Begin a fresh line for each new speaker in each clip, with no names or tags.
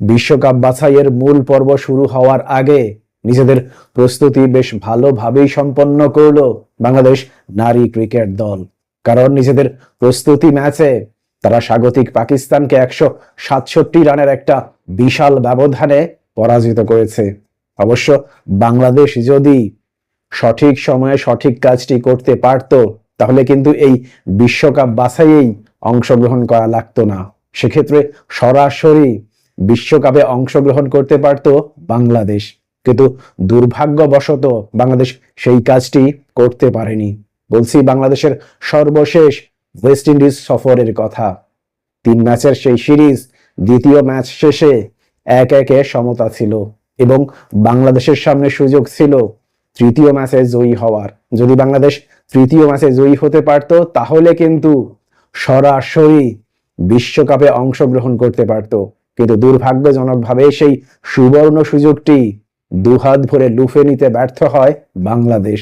বিশ্বকাপ বাছাইয়ের মূল পর্ব শুরু হওয়ার আগে নিজেদের প্রস্তুতি বেশ ভালোভাবেই সম্পন্ন করলো বাংলাদেশ নারী ক্রিকেট দল। কারণ নিজেদের প্রস্তুতি ম্যাচে তারা স্বাগতিক পাকিস্তানকে 167 রানের একটা বিশাল ব্যবধানে পরাজিত করেছে। অবশ্য বাংলাদেশ যদি সঠিক সময়ে সঠিক কাজটি করতে পারত, তাহলে কিন্তু এই বিশ্বকাপ বাছাইয়েই অংশগ্রহণ করা লাগতো না। সেক্ষেত্রে সরাসরি বিশ্বকাপে অংশগ্রহণ করতে পারত বাংলাদেশ, কিন্তু দুর্ভাগ্যবশত বাংলাদেশ সেই কাজটি করতে পারেনি। বলছি বাংলাদেশের সর্বশেষ ওয়েস্ট ইন্ডিজ সফরের কথা। 3 ম্যাচের সেই সিরিজ দ্বিতীয় ম্যাচ শেষে 1-1 সমতা ছিল এবং বাংলাদেশের সামনে সুযোগ ছিল তৃতীয় ম্যাচে জয়ী হওয়ার। যদি বাংলাদেশ তৃতীয় ম্যাচে জয়ী হতে পারত, তাহলে কিন্তু সরাসরি বিশ্বকাপে অংশগ্রহণ করতে পারত। কিন্তু দুর্ভাগ্যজনকভাবে সেই সুবর্ণ সুযোগটি দুহাত ভরে লুফে নিতে ব্যর্থ হয় বাংলাদেশ,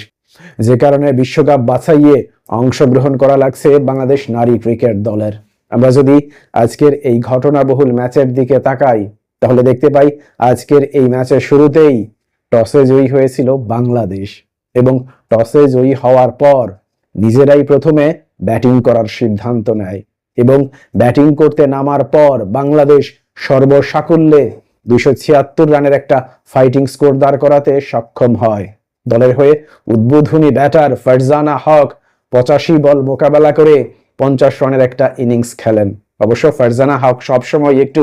যে কারণে বিশ্বকাপ বাছাইয়ে অংশগ্রহণ করা লাগছে বাংলাদেশ নারী ক্রিকেট দলের। আমরা যদি আজকের এই ঘটনাবহুল ম্যাচের দিকে তাকাই, তাহলে দেখতে পাই আজকের এই ম্যাচের শুরুতেই টসে জয়ী হয়েছিল বাংলাদেশ এবং টসে জয়ী হওয়ার পর নিজেরাই প্রথমে ব্যাটিং করার সিদ্ধান্ত নেয় এবং ব্যাটিং করতে নামার পর বাংলাদেশ সর্বসাকুল্যে 276 রানের একটা ফাইটিং স্কোর দাঁড় করাতে সক্ষম হয়। দলের হয়ে উদ্বোধনী ব্যাটার ফারজানা হক 85 বল মোকাবেলা করে 50 রানের একটা ইনিংস খেলেন। অবশ্য ফারজানা হক সবসময় একটু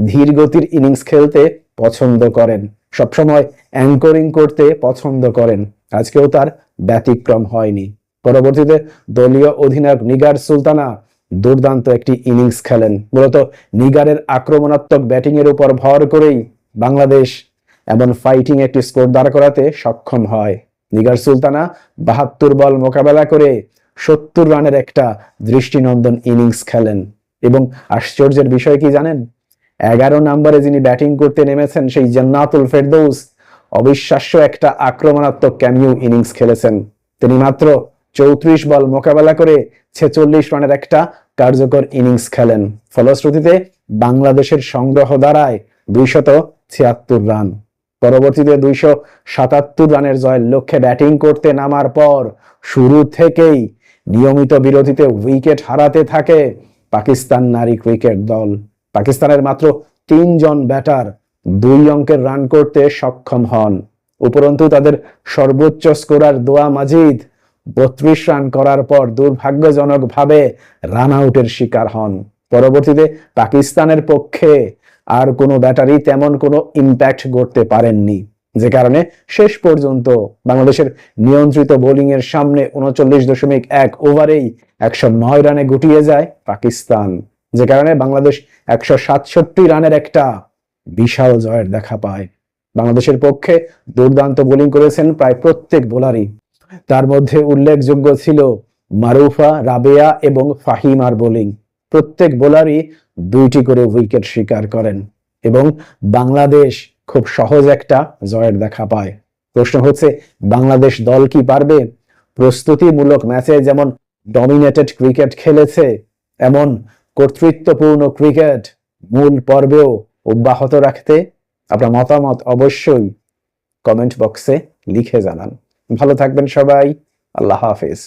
ধীর গতির ইনিংস খেলতে পছন্দ করেন, সবসময় অ্যাঙ্করিং করতে পছন্দ করেন। আজকেও তার ব্যতিক্রম হয়নি। পরবর্তীতে দলীয় অধিনায়ক নিগার সুলতানা দুর্দান্ত একটি ইনিংস খেলেন। মূলত নিগারের আক্রমণাত্মক ব্যাটিং এর উপর ভর করেই বাংলাদেশ এমন ফাইটিং একটি স্কোর দাঁড় করাতে সক্ষম হয়। নিগার সুলতানা 72 বল মোকাবেলা করে 70 রানের একটা দৃষ্টিনন্দন ইনিংস খেলেন এবং আশ্চর্যের বিষয় কি জানেন? 11 নম্বরে যিনি ব্যাটিং করতে নেমেছেন সেই জান্নাতুল ফেরদৌস অবিশ্বাস্য একটা আক্রমণাত্মক ক্যামিও ইনিংস খেলেছেন। তিনি মাত্র 34 বল মোকাবেলা করে 46 রানের একটা কার্যকর ইনিংস খেলেন। ফলশ্রুতিতে বাংলাদেশের সংগ্রহ দাঁড়ায় 276 রান। পরবর্তীতে 277 রানের জয়ের লক্ষ্যে ব্যাটিং করতে নামার পর শুরু থেকেই নিয়মিত বিরতিতে উইকেট হারাতে থাকে পাকিস্তান নারী ক্রিকেট দল। পাকিস্তানের মাত্র 3 জন ব্যাটার 2 অঙ্কের রান করতে সক্ষম হন। উপরন্তু তাদের সর্বোচ্চ স্কোরার দোয়া মাজিদ 32 রান করার পর দুর্ভাগ্যজনকভাবে রান আউটের শিকার হন। পরবর্তীতে পাকিস্তানের পক্ষে আর কোনো ব্যাটারি তেমন কোনো ইম্প্যাক্ট করতে পারেননি, যে কারণে শেষ পর্যন্ত বাংলাদেশের নিয়ন্ত্রিত বোলিং এর সামনে 39.1 ওভারেই 109 রানে গুটিয়ে যায় পাকিস্তান, যে কারণে বাংলাদেশ 167 রানের একটা বিশাল জয়ের দেখা পায়। বাংলাদেশের পক্ষে দুর্দান্ত বোলিং করেছেন প্রায় প্রত্যেক বোলারই। তার মধ্যে উল্লেখযোগ্য ছিল মারুফা, রাবেয়া এবং ফাহিমার বোলিং। প্রত্যেক বোলারই 2টি করে উইকেট শিকার করেন এবং বাংলাদেশ খুব সহজ একটা জয়ের দেখা পায়। প্রশ্ন হচ্ছে, বাংলাদেশ দল কি পারবে প্রস্তুতিমূলক ম্যাচে যেমন ডমিনেটেড ক্রিকেট খেলেছে, এমন কর্তৃত্বপূর্ণ ক্রিকেট মূল পর্বেও অব্যাহত রাখতে? আপনার মতামত অবশ্যই কমেন্ট বক্সে লিখে জানান। ভালো থাকবেন সবাই। আল্লাহ হাফেজ।